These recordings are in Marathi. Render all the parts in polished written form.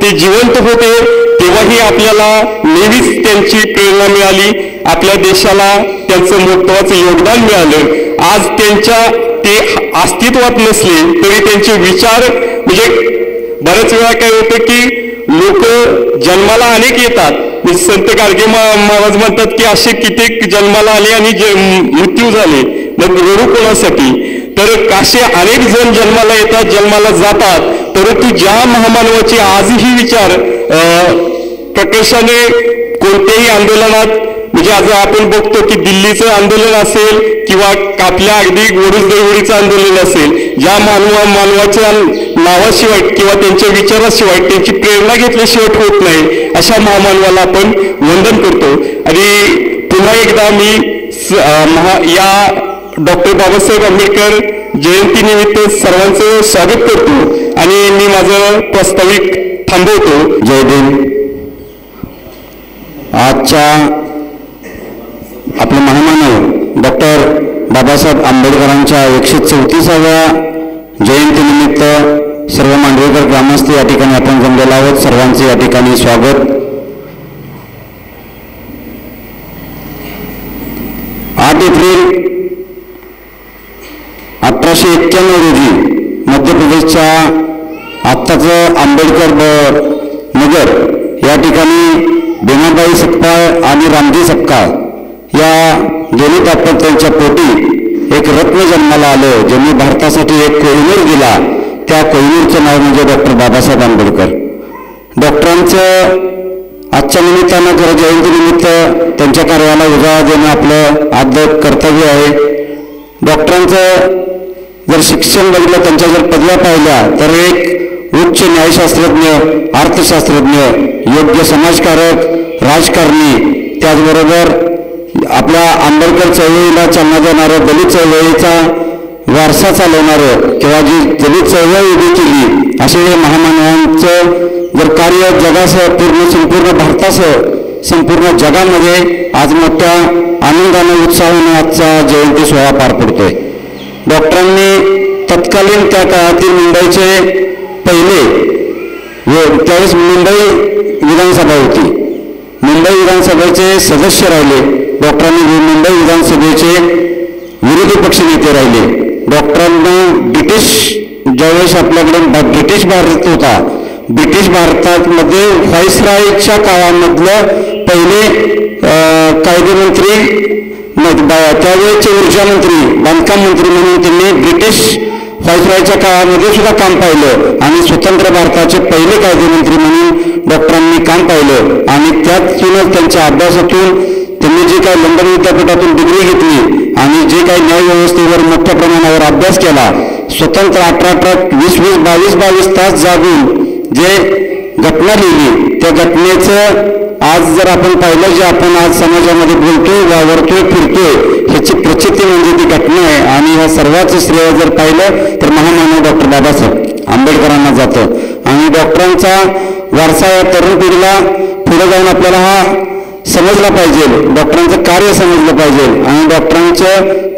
ते जिवंत होते तेव्हाही आपल्याला नेहमीच त्यांची प्रेरणा मिळाली, आपल्या देशाला त्यांचं महत्त्वाचं योगदान मिळालं। आज त्यांच्या ते अस्तित्वात नसले तरी त्यांचे विचार म्हणजे बऱ्याच वेळा काय होतं की लोक जन्माला अनेक येतात, संत गाडगे महाराज म्हणतात की असे कित्येक जन्माला आले आणि मृत्यू झाले, मग रडू कोणासाठी? तर काशे अनेक जण जन्माला येतात, जन्माला जातात, परंतु ज्या महामानवाचे आजही विचार प्रकर्षाने कोणत्याही आंदोलनात म्हणजे आज आपण बघतो की दिल्लीचं आंदोलन असेल किंवा आपल्या अगदी गोरुज देवडीचं आंदोलन असेल, ज्या मानवाच्या नावाशिवाय किंवा त्यांच्या विचाराशिवाय त्यांची प्रेरणा घेतल्याशिवाय होत नाही, अशा महामानवाला आपण वंदन करतो। आणि पुन्हा एकदा मी या डॉक्टर बाबासाहेब आंबेडकर जयंतीनिमित्त सर्वांचं स्वागत करतो आणि मी माझं प्रास्ताविक थांबवतो। जय भीम। आजच्या आपले महामानव डॉक्टर बाबासाहेब आंबेडकरांच्या 134व्या जयंतीनिमित्त सर्व मांडवेकर ग्रामस्थ या ठिकाणी आपण जमलेलो आहोत, सर्वांचे या ठिकाणी स्वागत। 8 एप्रिल 1891 रोजी मध्य प्रदेशच्या आत्ताचं आंबेडकर नगर या ठिकाणी भीमाबाई सपकाळ आणि रामजी सपकाळ या दोन्ही दाम्पत्यांच्या पोटी एक रत्न जन्माला आलं, ज्यांनी भारतासाठी एक कोहिनूर दिला। त्या कोहिनूरचं नाव म्हणजे डॉक्टर बाबासाहेब आंबेडकर। डॉक्टरांचं आजच्या निमित्तानं खरं जयंतीनिमित्त त्यांच्या कार्याला उजाळा देणं आपलं आद्य कर्तव्य आहे। डॉक्टरांचं जर शिक्षण बघितलं, त्यांच्या जर पदव्या पाहिल्या तर एक उच्च न्यायशास्त्रज्ञ, अर्थशास्त्रज्ञ, योग्य समाजकारक, राजकारणी, त्याचबरोबर आपल्या आंबेडकर चळवळीला चालना देणारं, दलित चळवळीचा वारसा चालवणारं किंवा जी दलित चळवळ उभी केली असे हे महामानवांचं जर कार्य जगासह संपूर्ण भारतासह संपूर्ण जगामध्ये आज मोठ्या आनंदाने उत्साहाने आजचा जयंती सोहळा पार पडतोय। डॉक्टरांनी तत्कालीन त्या काळातील मुंबईचे पहिले त्यावेळेस मुंबई विधानसभा होती, मुंबई विधानसभेचे सदस्य राहिले डॉक्टरांनी, मुंबई विधानसभेचे विरोधी पक्ष नेते राहिले। डॉक्टरांना ज्यावेळेस आपल्याकडे ब्रिटिश भारत होता, ब्रिटिश भारतामध्ये व्हाईसरायच्या काळामधलं पहिले कायदेमंत्री त्यावेळेचे ऊर्जा मंत्री, बांधकाम मंत्री म्हणून त्यांनी ब्रिटिश व्हाईसरॉयच्या काळामध्ये सुद्धा काम पाहिलं आणि स्वतंत्र भारताचे पहिले कायदेमंत्री म्हणून डॉक्टरांनी काम पाहिलं आणि त्यातूनच त्यांच्या अभ्यासातून त्यांनी जे काही लंडन विद्यापीठातून डिग्री घेतली आणि जे काही न्यायव्यवस्थेवर मोठ्या प्रमाणावर अभ्यास केला, स्वतंत्र 18-18, 20-20, 22-22 तास जागून जे घटना लिहिली, त्या घटनेचं आज जर आपण पाहिलं, जे आपण आज समाजामध्ये बोलतोय, वावरतोय, फिरतोय, ह्याची प्रचिती म्हणजे ती घटना आहे. आणि ह्या सर्वांचं श्रेय जर पाहिलं तर महामानव डॉक्टर बाबासाहेब आंबेडकरांना जातं. आणि डॉक्टरांचा वारसा या तरुण पिढीला पुढे जाऊन आपल्याला हा समजला पाहिजे, डॉक्टरांचं कार्य समजलं पाहिजे आणि डॉक्टरांचं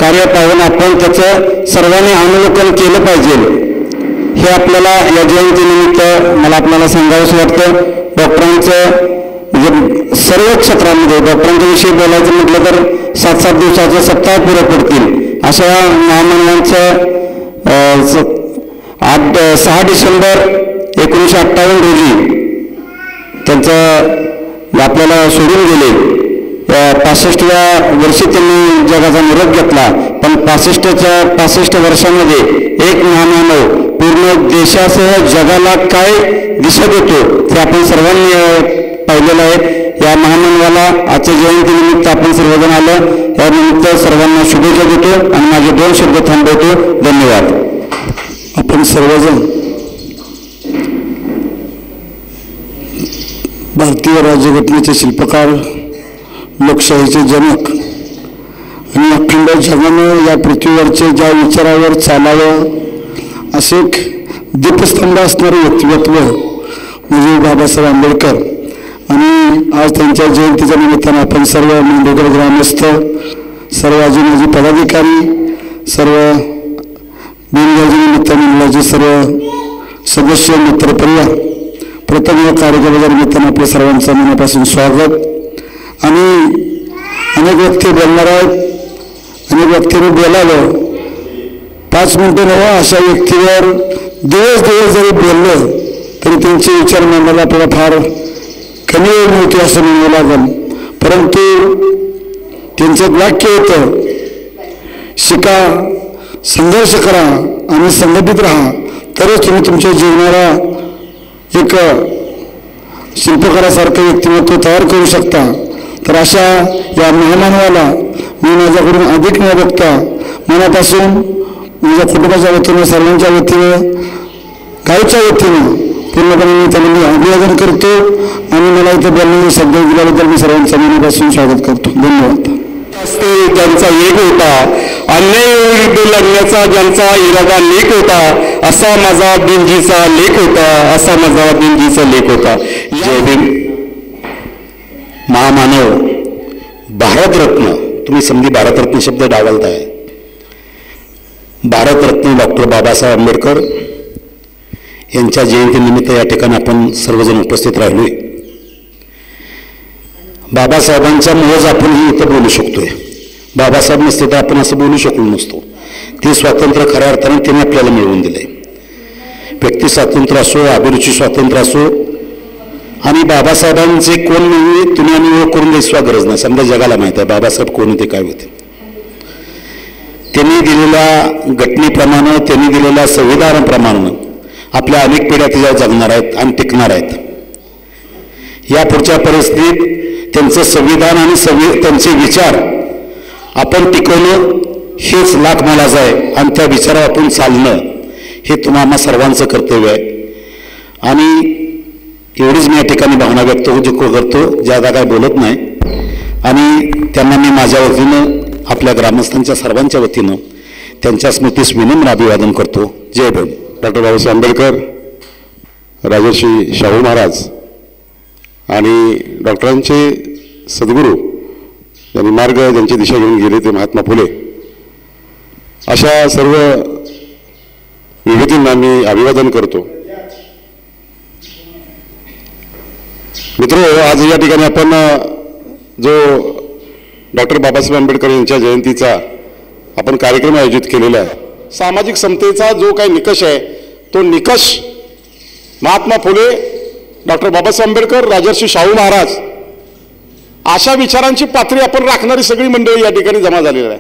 कार्य पाहून आपण त्याचं सर्वांनी अवलोकन केलं पाहिजे. हे आपल्याला या जयंतीनिमित्त मला आपल्याला सांगावंसं वाटतं. डॉक्टरांचं म्हणजे सर्व क्षेत्रामध्ये डॉक्टरांच्या विषयी बोलायचं म्हटलं तर 7-7 दिवसाचे सप्ताह पुरे पडतील. अशा महामानवांचं 6 डिसेंबर 1958 रोजी त्यांचं आपल्याला सोडून गेले. 65व्या वर्षी त्यांनी जगाचा निरोप घेतला. पण 65 वर्षामध्ये एक महामानव पूर्ण देशासह जगाला काय दिशा देतो ते आपण सर्वांनी पाहिलेलं आहे. या महामानवाला आजच्या जयंतीनिमित्त आपण सर्वजण आलं, यानिमित्त सर्वांना शुभेच्छा देतो आणि माझे 2 शब्द थांबवतो. धन्यवाद. आपण सर्वजण भारतीय राज्यघटनेचे शिल्पकार, लोकशाहीचे जनक आणि अखंड जगानं या पृथ्वीवरचे ज्या विचारावर चालावं असे एक दीपस्तंभ असणारे व्यक्तिमत्व म्हणजे बाबासाहेब आंबेडकर. आणि आज त्यांच्या जयंतीच्या निमित्तानं आपण सर्व मेंढेकर ग्रामस्थ, सर्व अजून पदाधिकारी, सर्व बिनगाजी निमित्त मंडळाचे सर्व सदस्य, मित्रपरिवार, प्रथम या कार्यक्रमाच्या निमित्तानं आपल्या सर्वांचं मनापासून स्वागत. आणि अनेक व्यक्ती बोलणार आहेत, अनेक व्यक्तीने बोलावं, 5 मिनिटं नव्हा अशा व्यक्तीवर दिवस जरी बोललं तरी त्यांचे विचार मांडायला आपल्याला फार कमी वेळ मिळते असं म्हणावं लागेल. परंतु त्यांचं एक वाक्य होतं, शिका, संघर्ष करा आणि संघटित राहा, तरच तुम्ही तुमच्या जीवनाला एक शिल्पकारासारखं व्यक्तिमत्व तयार करू शकता. तर अशा या महामानवाला मी माझ्याकडून अधिक न बघता मनापासून माझ्या कुटुंबाच्या वतीनं, सर्वांच्या वतीनं, गावच्या वतीनं पूर्णपणे मी त्यांना मी अभिवादन करतो. आणि मला इथे बोलण्याचे शब्द दिल्याबद्दल मी सर्वांचं मनापासून स्वागत करतो. धन्यवाद. ज्यांचा वेग होता, अन्यायाविरुद्ध लढण्याचा ज्यांचा इरादा लेख होता, असा माझा दिनजीचा लेख होता, असा माझा दिनजीचा लेख होता. जय भीम. महामानव, भारतरत्न, तुम्ही समधी भारतरत्न शब्द डावलताय. भारतरत्न डॉक्टर बाबासाहेब आंबेडकर यांच्या जयंतीनिमित्त या ठिकाणी आपण सर्वजण उपस्थित राहिलोय. बाबासाहेबांच्यामुळेच आपण ही इथं बोलू शकतोय. बाबासाहेब नसते तर आपण असं बोलू शकलो नसतो. ते स्वातंत्र्य खऱ्या अर्थाने त्यांनी आपल्याला मिळवून दिलंय. व्यक्ती स्वातंत्र्य असो, अभिरुची स्वातंत्र्य असो, आणि बाबासाहेबांचे कोण म्हणजे तुम्ही आम्ही ओळख करून द्यायची गरज नाही. समजा जगाला माहीत आहे बाबासाहेब कोण होते, काय होते. त्यांनी दिलेल्या घटनेप्रमाणे, त्यांनी दिलेल्या संविधानाप्रमाणे आपल्या अनेक पिढ्या त्याच्यावर जगणार आहेत आणि टिकणार आहेत. या पुढच्या परिस्थितीत त्यांचं संविधान आणि त्यांचे विचार आपण टिकवणं हेच लाख मोलाचं आहे. आणि त्या विचारावर आपण चालणं हे तुम्हाला सर्वांचं कर्तव्य आहे. आणि एवढीच मी या ठिकाणी भावना व्यक्त करतो, ज्यादा काय बोलत नाही. आणि त्यांना मी माझ्या वतीनं, आपल्या ग्रामस्थांच्या सर्वांच्या वतीनं त्यांच्या स्मृतीस विनम्र अभिवादन करतो. जय भीम. डॉक्टर बाबासाहेब आंबेडकर, राजर्षी शाहू महाराज आणि डॉक्टरांचे सद्गुरू ज्यांनी मार्ग, ज्यांची दिशा घेऊन गेले ते महात्मा फुले, अशा सर्व विभूतींना मी अभिवादन करतो. मित्र, आज या ठिकाणी आपण जो डॉक्टर बाबासाहेब आंबेडकर यांच्या जयंतीचा आपण कार्यक्रम आयोजित केलेला आहे, सामाजिक समतेचा जो काही निकष आहे तो निकष महात्मा फुले, डॉक्टर बाबासाहेब आंबेडकर, राजर्षी शाहू महाराज अशा विचारांची पातळी आपण राखणारी सगळी मंडळी या ठिकाणी जमा झालेली आहे.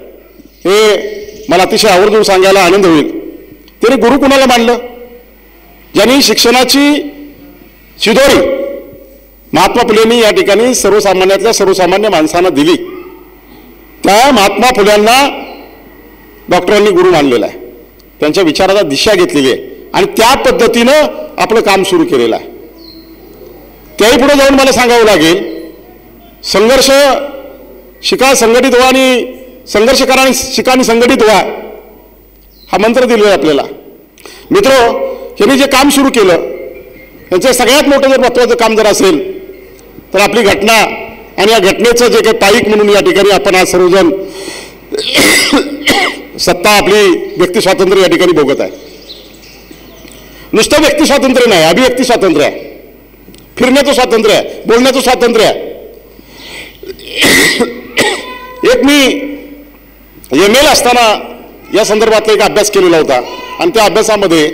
हे मला अतिशय आवर्जून सांगायला आनंद होईल. तरी गुरु कुणाला मानलं? ज्यांनी शिक्षणाची शिदोरी महात्मा फुलेंनी या ठिकाणी सर्वसामान्यातल्या सर्वसामान्य माणसांना दिली, त्या महात्मा फुल्यांना डॉक्टरांनी गुरु मानलेला आहे. त्यांच्या विचाराला दिशा घेतलेली आहे आणि त्या पद्धतीनं आपलं काम सुरू केलेलं आहे. त्याही पुढे जाऊन मला सांगावं लागेल, संघर्ष शिका संघटित व्हा आणि संघर्ष करा आणि शिका आणि संघटित व्हा हा मंत्र दिलेला आहे आपल्याला. मित्र, यांनी जे काम सुरू केलं यांचं सगळ्यात मोठं जर महत्त्वाचं काम जर असेल तर आपली घटना आणि या घटनेचं जे काही पाईक म्हणून या ठिकाणी आपण आज सर्वजण सत्ता आपली व्यक्ती स्वातंत्र्य या ठिकाणी भोगत आहे. नुसतं व्यक्ती स्वातंत्र्य नाही, अभिव्यक्ती स्वातंत्र्य आहे, फिरण्याचं स्वातंत्र्य आहे, बोलण्याचं स्वातंत्र्य आहे. एक मी ML असताना या संदर्भातला एक अभ्यास केलेला होता आणि त्या अभ्यासामध्ये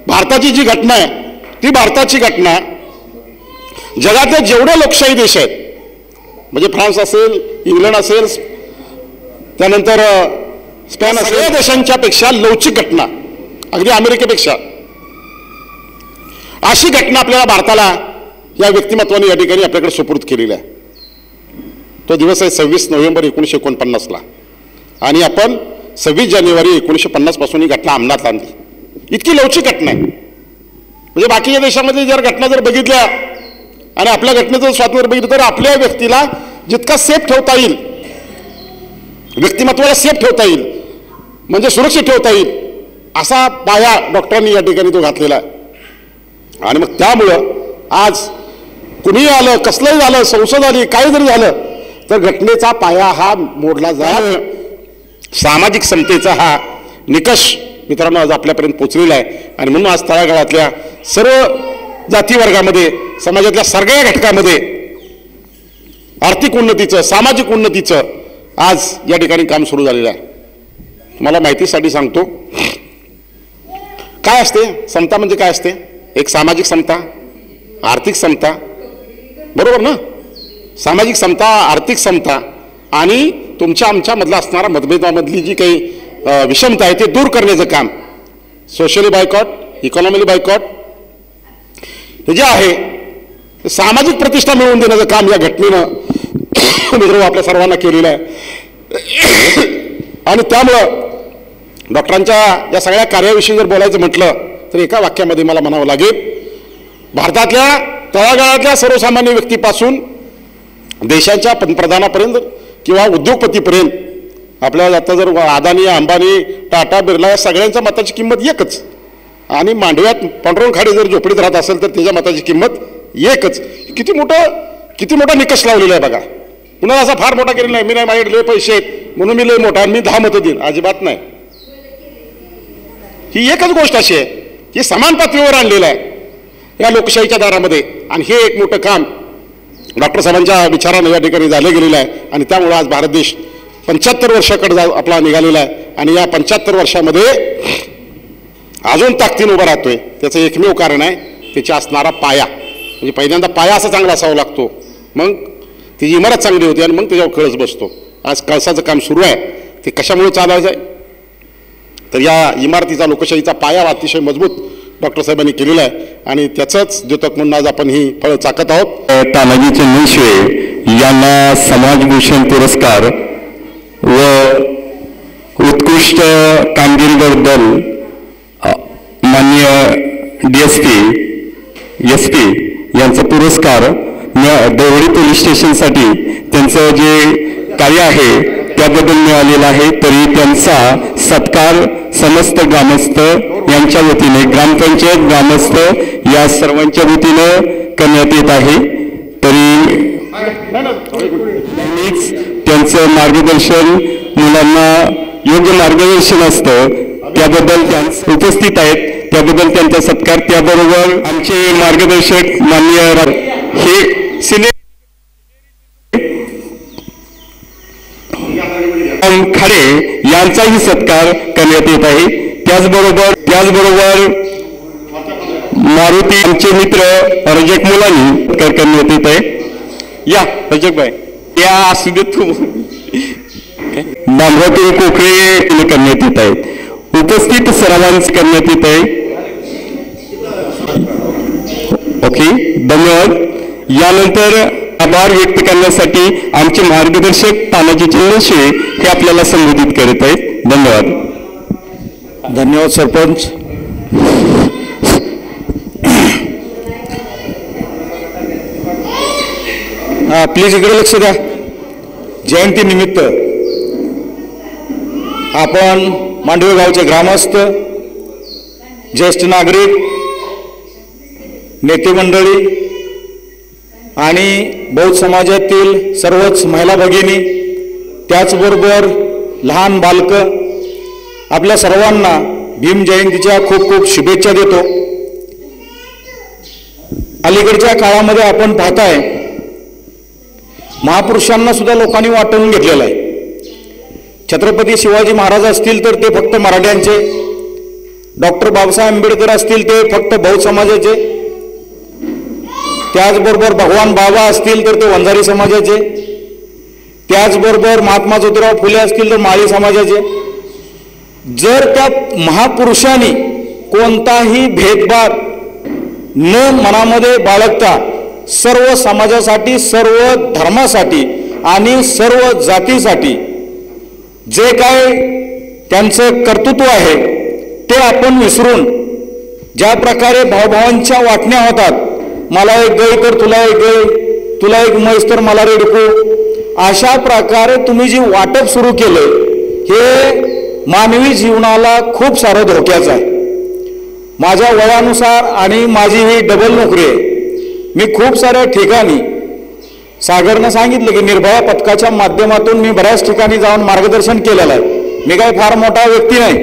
भारताची जी घटना आहे ती भारताची घटना जगातले जेवढे लोकशाही देश आहेत, म्हणजे फ्रान्स असेल, इंग्लंड असेल, त्यानंतर स्पेन असेल, सगळ्या देशांच्या पेक्षा लवचिक घटना, अगदी अमेरिकेपेक्षा अशी घटना आपल्याला भारताला या व्यक्तिमत्वाने या ठिकाणी आपल्याकडे सुपूर्द केलेला आहे. तो दिवस आहे 26 नोव्हेंबर 1949ला आणि आपण 26 जानेवारी 1950 पासून ही घटना अंमलात आणली. इतकी लवचिक घटना आहे. म्हणजे बाकीच्या देशामध्ये जर घटना जर बघितल्या आणि आपल्या घटनेचं स्वातंत्र्य बघितलं तर आपल्या व्यक्तीला जितका सेफ ठेवता येईल, व्यक्तिमत्वाला सेफ ठेवता येईल, म्हणजे सुरक्षित ठेवता येईल असा पाया डॉक्टरांनी या ठिकाणी तो घातलेला आहे. आणि मग त्यामुळं आज कुणीही आलं, कसलंही झालं, संसद आली, काही जरी झालं तर घटनेचा पाया हा मोडला जाईल. सामाजिक समतेचा हा निकष मित्रांनो आज आपल्यापर्यंत पोहोचलेला आहे आणि म्हणून आज तळागाळातल्या सर्व जाती वर्गामध्ये, समाजातल्या सगळ्या घटकामध्ये आर्थिक उन्नतीचं, सामाजिक उन्नतीचं आज या ठिकाणी काम सुरू झालेलं आहे. तुम्हाला माहितीसाठी सांगतो, काय असते समता म्हणजे काय असते? एक सामाजिक समता, आर्थिक समता, बरोबर ना? सामाजिक समता, आर्थिक समता आणि तुमच्या आमच्या मधला असणारा मतभेदामधली जी काही विषमता आहे ते दूर करण्याचं काम, सोशली बायकॉट, इकॉनॉमिकली बायकॉट, हे जे आहे सामाजिक प्रतिष्ठा मिळवून देण्याचं काम या घटनेनं मित्र आपल्या सर्वांना केलेलं आहे. आणि त्यामुळं डॉक्टरांच्या या सगळ्या कार्याविषयी जर बोलायचं म्हटलं तर एका वाक्यामध्ये मला म्हणावं लागेल, भारतातल्या तळागाळातल्या सर्वसामान्य व्यक्तीपासून देशाच्या पंतप्रधानापर्यंत किंवा उद्योगपतीपर्यंत आपल्याला आता जर अदानी, अंबानी, टाटा, बिर्ला या सगळ्यांच्या मताची किंमत एकच आणि मांडव्यात पांडुरंग खाडे जर झोपडीत राहत असेल तर त्याच्या मताची किंमत एकच. किती मोठा निकष लावलेला आहे बघा. पुन्हा असा फार मोठा केलेला नाही, मी नाही माझ्याकडे लय पैसे आहेत म्हणून मी लय मोठा मी 10 मतं देईन, अजिबात नाही. ही एकच गोष्ट अशी आहे की समान पातळीवर आणलेलं आहे या लोकशाहीच्या दारामध्ये आणि हे एक मोठं काम डॉक्टर साहेबांच्या विचारानं या ठिकाणी झालं गेलेलं आहे. आणि त्यामुळे आज भारत देश 75 वर्षाकडे आपला निघालेला आहे आणि या 75 वर्षामध्ये अजून ताकदीने उभा राहतोय. त्याचं एकमेव कारण आहे त्याच्या असणारा पाया. म्हणजे पहिल्यांदा पाया असा चांगला असावा लागतो, मग ती इमारत चांगली होती आणि मग त्याच्यावर कळस बसतो. आज कळसाचं काम सुरू आहे. ते कशामुळे चालायचं आहे तर या इमारतीचा, लोकशाहीचा पाया अतिशय मजबूत डॉक्टर साहेबांनी केलेला आहे आणि त्याचंच द्योतक म्हणून आज आपण ही फळं चाकत आहोत. तानाजी चंदनशिवे यांना समाजभूषण पुरस्कार व उत्कृष्ट कामगिरीबद्दल माननीय DSP SP यांचा पुरस्कार देवळी पोलीस स्टेशनसाठी त्यांचं जे कार्य आहे त्याबद्दल मिळालेला आहे. तरी त्यांचा सत्कार समस्त ग्रामस्थ यांच्या वतीने, ग्रामपंचायत, ग्रामस्थ या सर्वांच्या वतीनं करण्यात येत आहे. तरी त्यांचं मार्गदर्शन, मुलांना योग्य मार्गदर्शन असतं त्याबद्दल त्यांचे उपस्थित आहेत, त्याबद्दल त्यांचा सत्कार. त्याबरोबर आमचे मार्गदर्शक माननीय हे सिने खाडे यांचाही सत्कार करण्यात येत आहे. त्याचबरोबर मारुती आमचे मित्र रजक मुलांनी सत्कार करण्यात येत आहे. या रजक भाई. या असू देत बांधवातील कोकळे करण्यात येत आहेत. उपस्थित सर्वांच करण्यात येत आहे. ओके, धन्यवाद. यानंतर आभार व्यक्त करण्यासाठी आमचे मार्गदर्शक तानाजी चिन्नशे हे आपल्याला संबोधित करत आहेत. धन्यवाद. धन्यवाद सरपंच. प्लीज इकडे लक्ष द्या. जयंतीनिमित्त आपण मांडवे गावचे ग्रामस्थ, ज्येष्ठ नागरिक, नेते मंडळी आणि बौद्ध समाजातील सर्वच महिला भगिनी, त्याचबरोबर लहान बालकं, आपल्या सर्वांना भीम जयंतीच्या खूप खूप शुभेच्छा देतो. अलीकडच्या काळामध्ये आपण पाहताय महापुरुषांना सुद्धा लोकांनी वाटून घेतलेलं आहे. छत्रपती शिवाजी महाराज असतील तर ते फक्त मराठ्यांचे, डॉक्टर बाबासाहेब आंबेडकर असतील ते फक्त बौद्ध समाजाचे, त्याचबरोबर भगवान बाबा असतील तर ते वंजारी समाजाचे, त्याचबरोबर महात्मा ज्योतिराव फुले असतील तर माळी समाजाचे. जर त्या महापुरुषांनी कोणताही भेदभाव न मनामध्ये बाळगता सर्व समाजासाठी, सर्व धर्मासाठी आणि सर्व जातीसाठी जे काय त्यांचं कर्तृत्व आहे ते आपण विसरून ज्या प्रकारे भावभावांच्या वाटण्या होतात, मला एक गाय तर तुला एक गाय, तुला एक म्हैस तर मला रेडकू, अशा प्रकारे तुम्ही जी वाटप सुरू केलं हे मानवी जीवनाला खूप सारं धोक्याचं आहे. माझ्या वयानुसार आणि माझी ही डबल नोकरी आहे. मी खूप साऱ्या ठिकाणी, सागरनं सांगितलं की निर्भया पथकाच्या माध्यमातून मी बऱ्याच ठिकाणी जाऊन मार्गदर्शन केलेलं आहे. मी काही फार मोठा व्यक्ती नाही,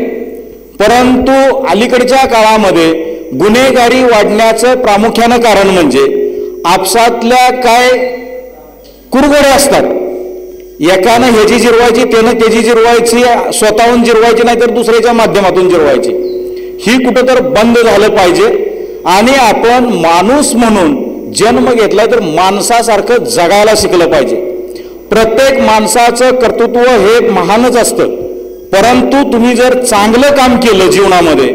परंतु अलीकडच्या काळामध्ये गुन्हेगारी वाढण्याचं प्रामुख्यानं कारण म्हणजे आपसातल्या काय कुरघोड्या असतात. एकानं ह्याची जिरवायची, त्यानं त्याची जिरवायची, स्वतःहून जिरवायची नाही तर दुसऱ्याच्या माध्यमातून जिरवायची. ही कुठं तर बंद झालं पाहिजे आणि आपण माणूस म्हणून जन्म घेतला तर माणसासारखं जगायला शिकलं पाहिजे. प्रत्येक माणसाचं कर्तृत्व हे महानच असतं, परंतु तुम्ही जर चांगलं काम केलं जीवनामध्ये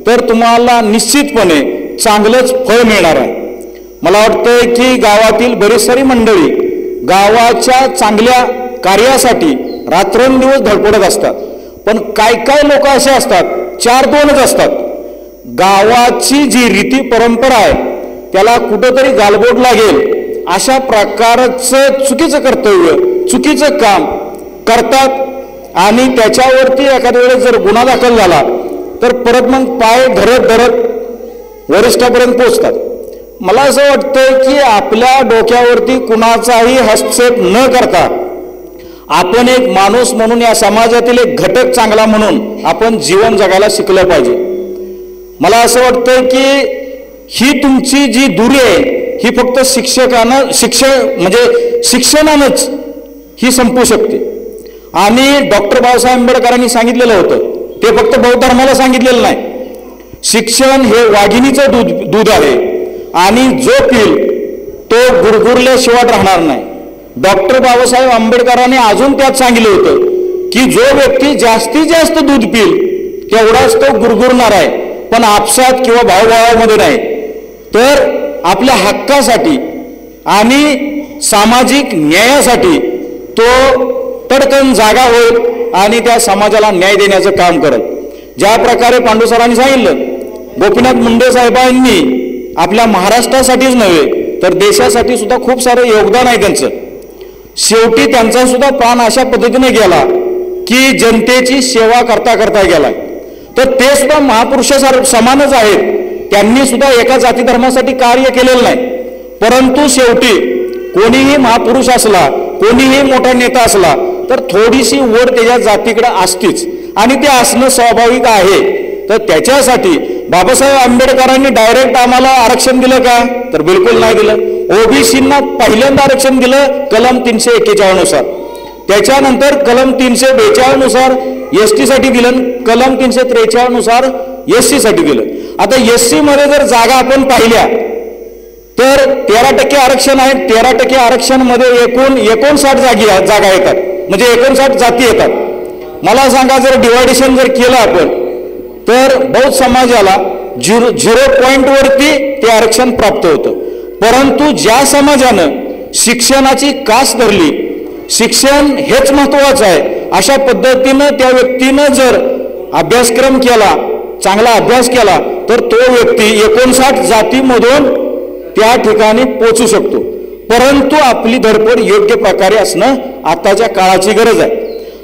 तर तुम्हाला निश्चितपणे चांगलंच फळ मिळणार आहे. मला वाटतंय की गावातील बरीच सारी मंडळी गावाच्या चांगल्या कार्यासाठी रात्रंदिवस धडपडत असतात, पण काय काय लोक असे असतात, 4-2च असतात. गावाची जी रीती परंपरा आहे त्याला कुठंतरी गालबोट लागेल अशा प्रकारचं चुकीचं कर्तव्य, चुकीचं काम करतात आणि त्याच्यावरती एखाद्या वेळेस जर गुन्हा दाखल झाला तर परत मग पाय धरत धरत वरिष्ठापर्यंत पोहोचतात. मला असं वाटतं की आपल्या डोक्यावरती कुणाचाही हस्तक्षेप न करता आपण एक माणूस म्हणून, या समाजातील एक घटक चांगला म्हणून आपण जीवन जगायला शिकलं पाहिजे. मला असं वाटतं की ही तुमची जी दुरी आहे ही फक्त शिक्षणानंच ही संपू शकते. आणि डॉक्टर बाबासाहेब आंबेडकरांनी सांगितलेलं होतं, ते फक्त बौद्ध धर्माला सांगितलेलं नाही. शिक्षण हे वाघिणीचं दूध आहे आणि जो पिल तो गुरगुरल्याशिवाय राहणार नाही. डॉक्टर बाबासाहेब आंबेडकरांनी अजून त्यात सांगितलं होतं की जो व्यक्ती जास्तीत जास्त दूध पिल तेवढाच तो गुरगुरणार आहे, पण आपसात किंवा भावभावामध्ये नाही, तर आपल्या हक्कासाठी आणि सामाजिक न्यायासाठी तो तडकन जागा होईल आणि त्या समाजाला न्याय देण्याचं काम करेल. ज्या प्रकारे पांडू सरांनी सांगितलं, गोपीनाथ मुंडे साहेबांनी आपल्या महाराष्ट्रासाठीच नव्हे तर देशासाठी सुद्धा खूप सारं योगदान आहे त्यांचं. शेवटी त्यांचा सुद्धा प्राण अशा पद्धतीने गेला की जनतेची सेवा करता करता गेला. तर ते सुद्धा महापुरुषासारखे समानच आहेत. त्यांनी सुद्धा एका जाती धर्मासाठी कार्य केलेलं नाही, परंतु शेवटी कोणीही महापुरुष असला, कोणीही मोठा नेता असला तर थोडीशी ओढ त्याच्या जातीकडे असतीच आणि ते असणं स्वाभाविक आहे. तर त्याच्यासाठी बाबासाहेब आंबेडकरांनी डायरेक्ट आम्हाला आरक्षण दिलं का, तर बिलकुल नाही दिलं. ओबीसींना पहिल्यांदा आरक्षण दिलं कलम 341 नुसार, त्याच्यानंतर कलम 342 नुसार एसटी साठी दिलं, कलम 343 नुसार एससी साठी दिलं. आता एससी मध्ये जर जागा आपण पाहिल्या तर 13% आरक्षण आहे. 13% आरक्षणमध्ये एकूण 59 जागा येतात, म्हणजे 59 जाती येतात. मला सांगा, जर डिवायडेशन जर केलं आपण तर बौद्ध समाजाला 0 पॉईंटवरती ते आरक्षण प्राप्त होतं. परंतु ज्या समाजानं शिक्षणाची कास धरली, शिक्षण हेच महत्वाचं आहे, अशा पद्धतीनं त्या व्यक्तीनं जर अभ्यासक्रम केला, चांगला अभ्यास केला, तर तो व्यक्ती 59 जातीमधून त्या ठिकाणी पोहोचू शकतो. परंतु आपली धडपड योग्य प्रकारे असणं आताच्या काळाची गरज आहे.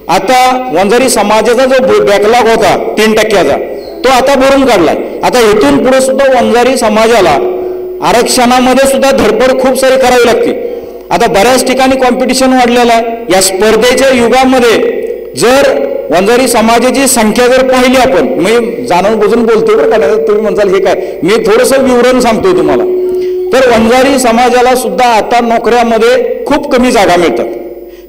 आता वंजारी समाजाचा जो बॅकलॉग होता 3%चा, तो आता भरून काढलाय. आता इथून पुढे सुद्धा वंजारी समाजाला आरक्षणामध्ये सुद्धा धडपड खूप सारी करावी लागते. आता बऱ्याच ठिकाणी कॉम्पिटिशन वाढलेलं आहे. या स्पर्धेच्या युगामध्ये जर वंजारी समाजाची संख्या जर पाहिली आपण, मी जाणून बुजून बोलतोय बरं का, तुम्ही म्हणताल हे काय, मी थोडंसं विवरण सांगतोय तुम्हाला. तर वंजारी समाजाला सुद्धा आता नोकऱ्यामध्ये खूप कमी जागा मिळतात.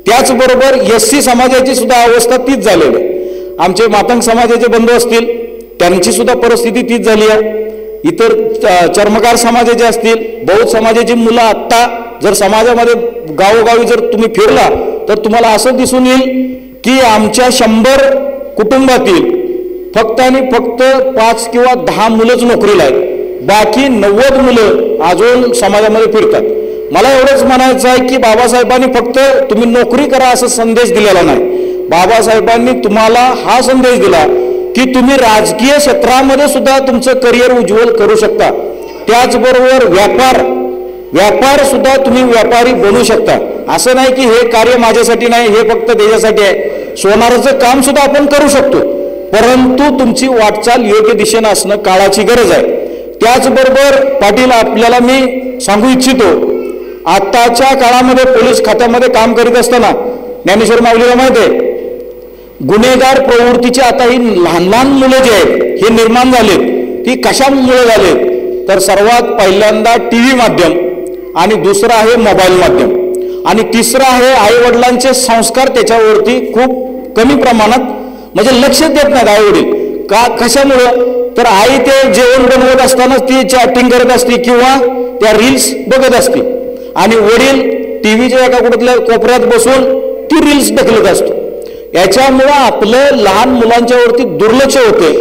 त्याचबरोबर SC समाजाची सुद्धा अवस्था तीच झालेली आहे. आमचे मातंग समाजाचे बंधू असतील, त्यांची सुद्धा परिस्थिती तीच झाली आहे. इतर चर्मकार समाजाचे असतील, बौद्ध समाजाची मुलं आत्ता जर समाजामध्ये गावोगावी जर तुम्ही फिरला तर तुम्हाला असं दिसून येईल की आमच्या 100 कुटुंबातील फक्त आणि फक्त 5 किंवा 10 मुलंच नोकरीला आहेत, बाकी 90 मुलं अजून समाजामध्ये फिरतात. मला एवढंच म्हणायचं आहे की बाबासाहेबांनी फक्त तुम्ही नोकरी करा असा संदेश दिलेला नाही. बाबासाहेबांनी तुम्हाला हा संदेश दिला की तुम्ही राजकीय क्षेत्रामध्ये सुद्धा तुमचं करिअर उज्ज्वल करू शकता. त्याचबरोबर व्यापार सुद्धा तुम्ही व्यापारी बनू शकता. असं नाही की हे कार्य माझ्यासाठी नाही, हे फक्त देशासाठी आहे. सोनाराचं काम सुद्धा आपण करू शकतो, परंतु तुमची वाटचाल योग्य दिशेनं असणं काळाची गरज आहे. त्याचबरोबर पाटील, आपल्याला मी सांगू इच्छितो, आताच्या काळामध्ये पोलीस खात्यामध्ये काम करीत असताना ज्ञानेश्वर माऊलीला माहिती आहे, गुन्हेगार प्रवृत्तीची आता ही लहान मुलं जे आहेत हे निर्माण झालेत, ती कशामुळे झालेत तर सर्वात पहिल्यांदा TV माध्यम, आणि दुसरं आहे मोबाईल माध्यम, आणि तिसरं आहे आईवडिलांचे संस्कार त्याच्यावरती खूप कमी प्रमाणात म्हणजे लक्ष देत नाहीत आईवडील. कशामुळं तर आई ते जेवण बनवत असतानाच ती चॅटिंग करत असते किंवा त्या रील्स बघत असते, आणि वडील TVच्या एका कुठल्या कोपऱ्यात बसून ती रील्स ढकलत असतो. याच्यामुळं आपलं लहान मुलांच्यावरती दुर्लक्ष होते,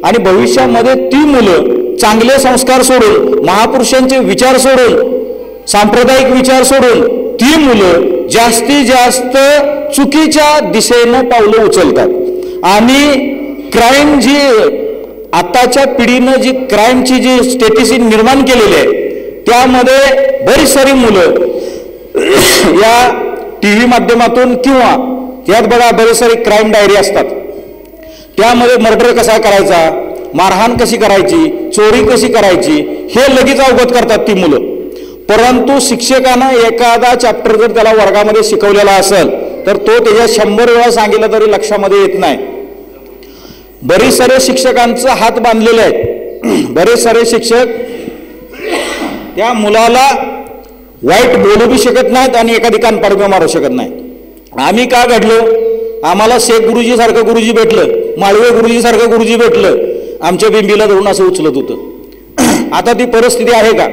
आणि भविष्यामध्ये ती मुलं चांगले संस्कार सोडून, महापुरुषांचे विचार सोडून, सांप्रदायिक विचार सोडून ती मुलं जास्तीत जास्त चुकीच्या दिशेनं पावलं उचलतात. आणि क्राईम जी आताच्या पिढीनं जी क्राईमची जी स्टेटस निर्माण केलेली आहे, त्यामध्ये बरीच सारी मुलं या TV माध्यमातून किंवा यात बघा बरेच सारी क्राईम डायरी असतात, त्यामध्ये मर्डर कसा करायचा, मारहाण कशी करायची, चोरी कशी करायची, हे लगेच अवगत करतात ती मुलं. परंतु शिक्षकानं एखादा चॅप्टर जर त्याला वर्गामध्ये शिकवलेला असेल तर तो त्याच्या 100 वेळा सांगितलं तरी लक्षामध्ये येत नाही. बरेच सारे शिक्षकांचं हात बांधलेले आहेत. बरेच सारे शिक्षक त्या मुलाला वाईट बोलू बी शकत नाहीत आणि एखादी कानपाडं मारू शकत नाही. आम्ही का घडलो, आम्हाला शेख गुरुजी सारखं गुरुजी भेटलं, माळवे गुरुजी सारखं गुरुजी भेटलं, आमच्या बिंबीला धरून असं उचलत होतं. आता ती परिस्थिती आहे का?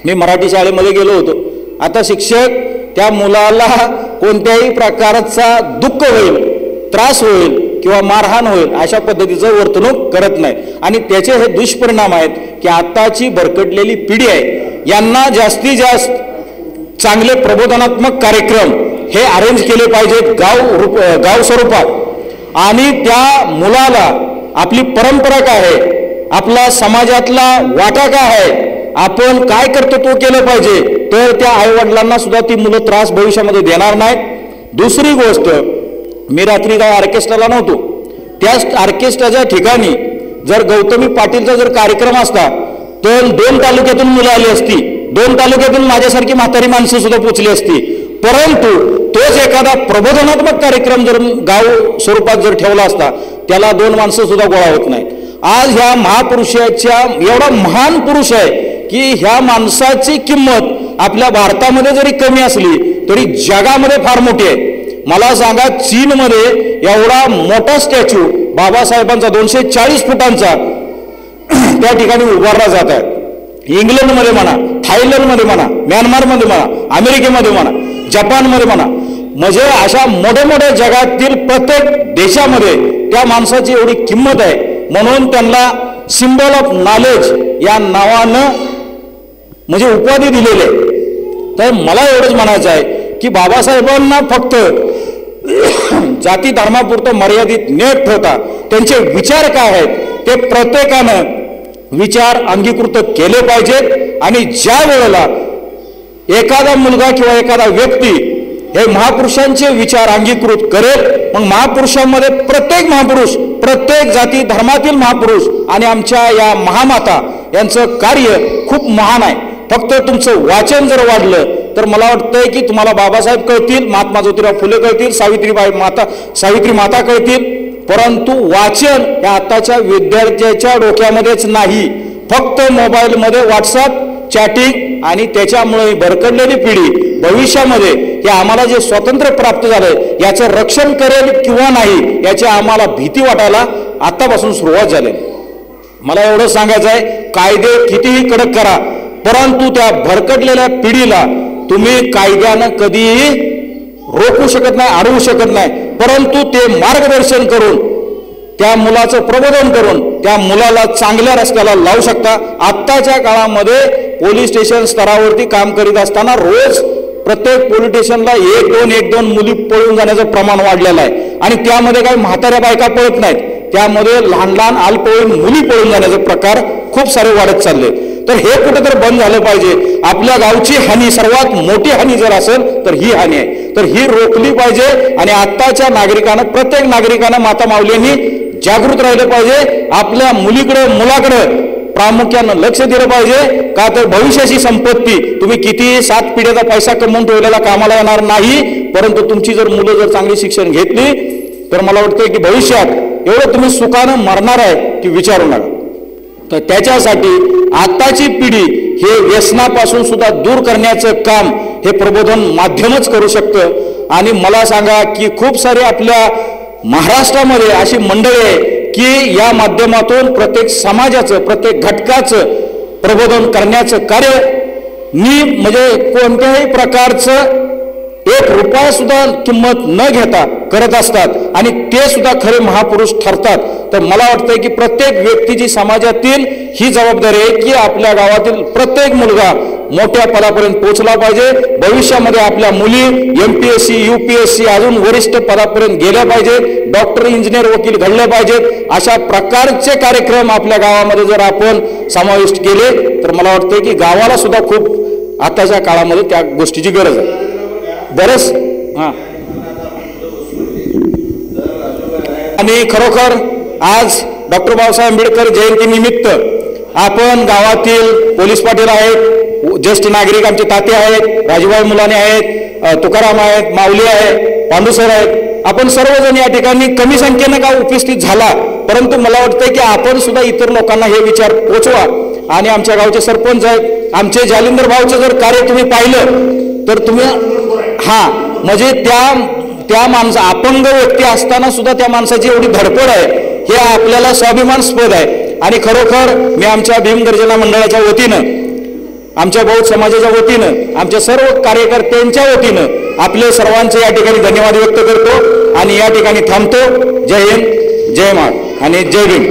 मी मराठी शाळेमध्ये गेलो होतो. आता शिक्षक त्या मुलाला कोणत्याही प्रकारचा दुःख होईल, त्रास होईल किंवा मारहाण होईल अशा पद्धतीचं वर्तणूक करत नाही. आणि त्याचे हे दुष्परिणाम आहेत की आताची भरकटलेली पिढी आहे, यांना जास्तीत जास्त चांगले प्रबोधनात्मक कार्यक्रम हे अरेंज केले पाहिजेत गाव स्वरूपात. आणि त्या मुलाला आपली परंपरा काय आहे, आपला समाजातला वाटा काय आहे, आपण काय कर्तृत्व केलं पाहिजे, तर त्या आईवडिलांना सुद्धा ती मुलं त्रास भविष्यामध्ये देणार नाहीत. दुसरी गोष्ट, मी रात्री काय ऑर्केस्ट्राला नव्हतो, त्या ऑर्केस्ट्राच्या ठिकाणी जर गौतमी पाटीलचा जर कार्यक्रम असता तर 2 तालुक्यातून मुलं आली असती, 2 तालुक्यातून माझ्यासारखी म्हातारी माणसं सुद्धा पोचली असती. परंतु तोच एखादा प्रबोधनात्मक कार्यक्रम जर गाव स्वरूपात जर ठेवला असता त्याला 2 माणसं सुद्धा गोळा होत नाहीत. आज ह्या महापुरुषाच्या एवढा महान पुरुष आहे की ह्या माणसाची किंमत आपल्या भारतामध्ये जरी कमी असली तरी जगामध्ये फार मोठी आहे. मला सांगा, चीनमध्ये एवढा मोठा स्टॅच्यू बाबासाहेबांचा 240 फुटांचा त्या ठिकाणी उभारला जात आहे. इंग्लंडमध्ये म्हणा, थायलंडमध्ये म्हणा, म्यानमारमध्ये म्हणा, अमेरिकेमध्ये म्हणा, जपानमध्ये म्हणा, म्हणजे अशा मोठ्या मोठ्या जगातील प्रत्येक देशामध्ये त्या माणसाची एवढी किंमत आहे, म्हणून त्यांना सिम्बॉल ऑफ नॉलेज या नावानं म्हणजे उपाधी दिलेली आहे. तर मला एवढंच म्हणायचं आहे की बाबासाहेबांना फक्त जाती धर्मापुरतं मर्यादित न ठेवता त्यांचे विचार काय आहेत ते प्रत्येकानं विचार अंगीकृत केले पाहिजेत. आणि ज्या वेळेला एखादा मुलगा किंवा एखादा व्यक्ती हे महापुरुषांचे विचार अंगीकृत करेल, मग महापुरुषांमध्ये प्रत्येक महापुरुष, प्रत्येक जाती धर्मातील महापुरुष आणि आमच्या या महामाता यांचं कार्य खूप महान आहे. फक्त तुमचं वाचन जर वाढलं तर मला वाटतंय की तुम्हाला बाबासाहेब कळतील, महात्मा ज्योतिराव फुले कळतील, सावित्री माता कळतील. परंतु वाचन हे आताच्या विद्यार्थ्याच्या डोक्यामध्येच नाही, फक्त मोबाईलमध्ये व्हॉट्सअप चॅटिंग आणि त्याच्यामुळे भरकटलेली पिढी भविष्यामध्ये हे आम्हाला जे स्वातंत्र्य प्राप्त झालंय याचं रक्षण करेल किंवा नाही याची आम्हाला भीती वाटायला आतापासून सुरुवात झाली. मला एवढं सांगायचं आहे, कायदे कितीही कडक करा, परंतु त्या भरकटलेल्या पिढीला तुम्ही कायद्यानं कधीही रोखू शकत नाही, अडवू शकत नाही. परंतु ते मार्गदर्शन करून, त्या मुलाचं प्रबोधन करून त्या मुलाला चांगल्या रस्त्याला लावू शकता. आत्ताच्या काळामध्ये पोलीस स्टेशन स्तरावरती काम करीत असताना रोज प्रत्येक पोलीस स्टेशनला एक दोन मुली पळून जाण्याचं प्रमाण वाढलेलं आहे. आणि त्यामध्ये काही म्हाताऱ्या बायका पळत नाहीत, त्यामध्ये लहान लहान अल्पवयीन मुली पळून जाण्याचे प्रकार खूप सारे वाढत चालले. तर हे कुठेतरी बंद झालं पाहिजे. आपल्या गावची हानी सर्वात मोठी हानी जर असेल तर ही हानी आहे, तर ही रोखली पाहिजे. आणि आत्ताच्या नागरिकांना, प्रत्येक नागरिकांना, माता माऊलींनी जागृत राहिलं पाहिजे. आपल्या मुलीकडे मुलाकडे प्रामुख्यानं लक्ष दिलं पाहिजे. का तर भविष्याची संपत्ती तुम्ही किती 7 पिढ्याचा पैसा कमवून ठेवलेला कामाला येणार नाही, परंतु तुमची जर मुलं जर चांगली शिक्षण घेतली तर मला वाटतं की भविष्यात एवढं तुम्ही सुखानं मरणार आहे की विचारू नका. तर त्याच्यासाठी आताची पिढी हे व्यसनापासून सुद्धा दूर करण्याचं काम हे प्रबोधन माध्यमच करू शकतं. आणि मला सांगा की खूप सारे आपल्या महाराष्ट्रामध्ये अशी मंडळी आहे की या माध्यमातून प्रत्येक समाजाचं, प्रत्येक घटकाचं प्रबोधन करण्याचं कार्य म्हणजे कोणत्याही प्रकारचं 1 रुपया सुद्धा किंमत न घेता करत असतात आणि ते सुद्धा खरे महापुरुष ठरतात. तर मला वाटतंय की प्रत्येक व्यक्तीची समाजातील ही जबाबदारी आहे की आपल्या गावातील प्रत्येक मुलगा मोठ्या पदापर्यंत पोहोचला पाहिजे. भविष्यामध्ये आपल्या मुली MPSC UPSC अजून वरिष्ठ पदापर्यंत गेल्या पाहिजेत, डॉक्टर, इंजिनियर, वकील घडले पाहिजेत. अशा प्रकारचे कार्यक्रम आपल्या गावामध्ये जर आपण समाविष्ट केले तर मला वाटतंय की गावाला सुद्धा खूप आताच्या काळामध्ये त्या गोष्टीची गरज आहे. बरंच आणि खरोखर आज डॉक्टर बाबासाहेब आंबेडकर जयंतीनिमित्त आपण गावातील पोलीस पाटील आहेत, ज्येष्ठ नागरिक आमचे ताते आहेत, राजूभाई मुलाने आहेत, तुकाराम आहेत, माऊली आहे, पांडुसर आहेत, आपण सर्वजण या ठिकाणी कमी संख्येनं का उपस्थित झाला, परंतु मला वाटतंय की आपण सुद्धा इतर लोकांना हे विचार पोचवा. आणि आमच्या गावचे सरपंच आहेत, आमचे जालिंदर भाऊचं जर कार्य तुम्ही पाहिलं तर तुम्ही म्हणजे त्या माणसा अपंग व्यक्ती असताना सुद्धा त्या माणसाची एवढी धडपड आहे हे आपल्याला स्वाभिमानास्पद आहे. आणि खरोखर मी आमच्या भीमगर्जना मंडळाच्या वतीनं, आमच्या बौद्ध समाजाच्या वतीनं, आमच्या सर्व कार्यकर्त्यांच्या वतीनं आपले सर्वांचे या ठिकाणी धन्यवाद व्यक्त करतो आणि या ठिकाणी थांबतो. जय हिंद, जय महाराष्ट्र आणि जय भीम.